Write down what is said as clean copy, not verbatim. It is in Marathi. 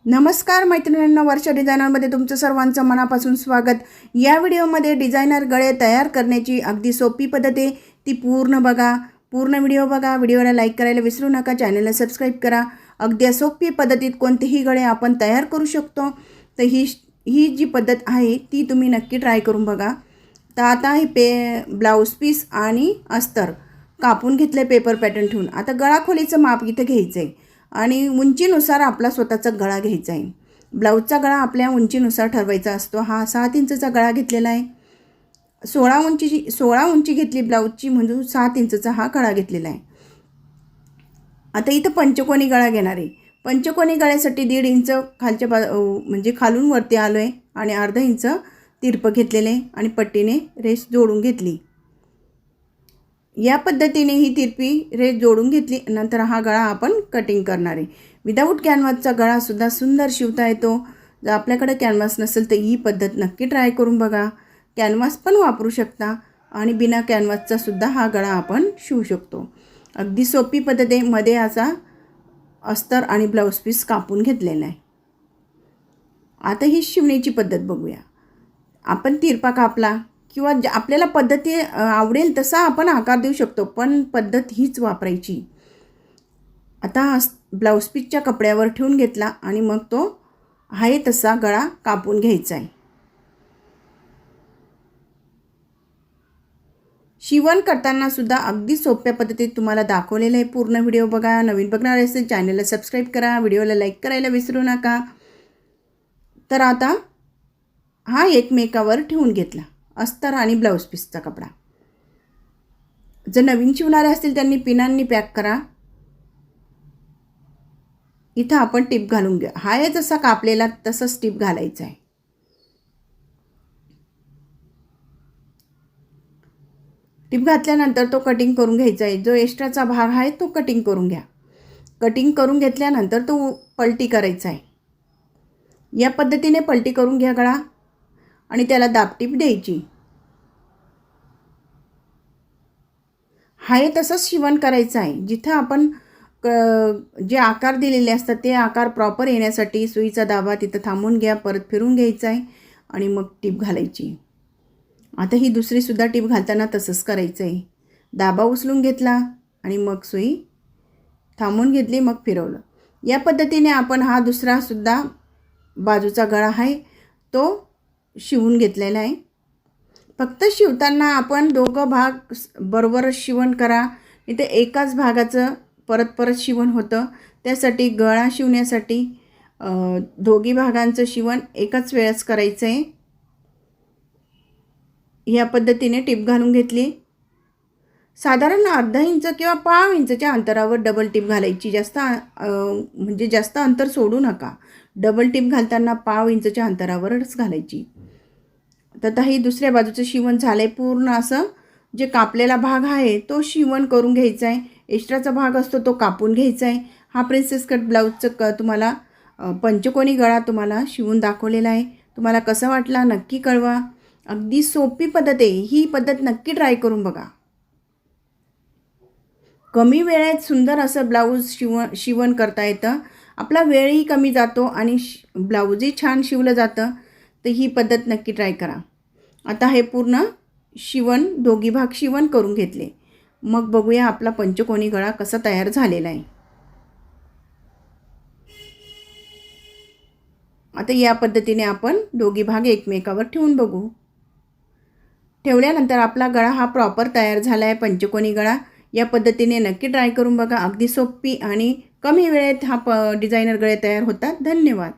नमस्कार मैत्रिणींनो, वर्षा डिझायनरमध्ये तुमचं सर्वांचं मनापासून स्वागत। या व्हिडिओमध्ये डिझायनर गळे तयार करण्याची अगदी सोपी पद्धत आहे, ती पूर्ण बघा, पूर्ण व्हिडिओ बघा। व्हिडिओला लाईक करायला विसरू नका, चॅनलला सबस्क्राईब करा। अगदी सोपी पद्धतीत कोणतेही गळे आपण तयार करू शकतो। तर ही जी पद्धत आहे ती तुम्ही नक्की ट्राय करून बघा। तर आता हे ब्लाऊज पीस आणि अस्तर कापून घेतले पेपर पॅटर्न ठेवून। आता गळा खोलीचं माप इथे घ्यायचं आहे आणि उंचीनुसार आपला स्वतःचा गळा घ्यायचा आहे। ब्लाऊजचा गळा आपल्या उंचीनुसार ठरवायचा असतो। हा 7 इंचचा गळा घेतलेला आहे। 16 इंची घेतली ब्लाऊजची, म्हणून 7 इंचचा हा गळा घेतलेला आहे। आता इथं पंचकोनी गळा घेणार आहे। पंचकोनी गळ्यासाठी 1.5 इंच खालच्या म्हणजे खालून वरती आलो आहे आणि अर्धा इंच तिरपं घेतलेले आणि पट्टीने रेष जोडून घेतली। या पद्धतीने ही तिरपी रेष जोडून घेतली। नंतर हा गळा आपण कटिंग करणार आहे। विदाऊट कॅनव्हासचा गळा सुद्धा सुंदर शिवता येतो। जर आपल्याकडे कॅनव्हास नसेल तर ही पद्धत नक्की ट्राय करून बघा। कॅनव्हास पण वापरू शकता आणि बिना कॅनव्हासचा सुद्धा हा गळा आपण शिवू शकतो। अगदी सोपी पद्धत आहे। मध्ये असा अस्तर आणि ब्लाऊज पीस कापून घेतलेला आहे। आता ही शिवण्याची पद्धत बघूया। आपण तिरपा कापला किंवा आपल्याला पद्धती आवडेल तसा आपण आकार देऊ शकतो, पण पद्धत हीच वापरायची। आता ब्लाऊज पीसच्या कपड्यावर ठेवून घेतला आणि मग तो आहे तसा गळा कापून घ्यायचा आहे। शिवण करताना सुद्धा अगदी सोप्या पद्धतीत तुम्हाला दाखवलेलं आहे। पूर्ण व्हिडिओ बघा। नवीन बघणार असेल चॅनलला सबस्क्राईब करा, व्हिडिओला लाईक करायला विसरू नका। तर आता हा एकमेकावर ठेवून घेतला अस्तर आणि ब्लाऊज पीसचा कपडा। जर नवीन शिवणारे असतील त्यांनी पिनांनी पॅक करा। इथं आपण टिप घालून घ्या। हा आहे जसा कापलेला तसंच टिप घालायचा आहे। टिप घातल्यानंतर तो कटिंग करून घ्यायचा आहे। जो एक्स्ट्राचा भाग आहे तो कटिंग करून घ्या। कटिंग करून घेतल्यानंतर तो पलटी करायचा आहे। या पद्धतीने पलटी करून घ्या गळा आणि त्याला दाबटीप द्यायची। आहे तसंच शिवण करायचं आहे। जिथं आपण जे आकार दिलेले असतात ते आकार प्रॉपर येण्यासाठी सुईचा दाबा तिथं थांबून घ्या, परत फिरून घ्यायचा आहे आणि मग टीप घालायची। आता ही दुसरी सुद्धा टीप घालताना तसंच करायचं आहे। दाबा उचलून घेतला आणि मग सुई थांबून घेतली, मग फिरवलं। या पद्धतीने आपण हा दुसरा सुद्धा बाजूचा गळा आहे तो शिवून घेतलेला आहे। फक्त शिवताना आपण दोघं भाग बरोबर शिवण करा, इथे एकाच भागाचं परत शिवण होतं। त्यासाठी गळा शिवण्यासाठी दोघी भागांचं शिवण एकाच वेळेस करायचं आहे। या पद्धतीने टिप घालून घेतली। साधारण अर्धा इंच किंवा पाव इंचच्या अंतरावर डबल टिप घालायची। जास्त अंतर सोडू नका। डबल टिप घालताना पाव इंचच्या अंतरावरच घालायची। तर ही दुसऱ्या बाजूचं शिवण झालंय। पूर्ण असं जे कापलेला भाग आहे तो शिवण करून घ्यायचा आहे। एक्स्ट्राचा भाग असतो तो कापून घ्यायचा आहे। हा प्रिन्सेस कट ब्लाऊजचं तुम्हाला पंचकोनी गळा तुम्हाला शिवून दाखवलेला आहे। तुम्हाला कसा वाटला नक्की कळवा। अगदी सोपी पद्धत आहे, ही पद्धत नक्की ट्राय करून बघा। कमी वेळेत सुंदर असं ब्लाऊज शिवण करता येतं। आपला वेळही कमी जातो आणि ब्लाऊजही छान शिवलं जातं। तर ही पद्धत नक्की ट्राय करा। आता हे पूर्ण शिवण दोघी भाग शिवण करून घेतले। मग बघूया आपला पंचकोनी गळा कसा तयार झालेला आहे। आता या पद्धतीने आपण दोघी भाग एकमेकावर ठेवून बघू। ठेवल्यानंतर आपला गळा हा प्रॉपर तयार झाला आहे, पंचकोनी गळा। या पद्धतीने नक्की ट्राय करून बघा। अगदी सोपी आणि कमी वेळेत हा डिझायनर गळे तयार होतात। धन्यवाद।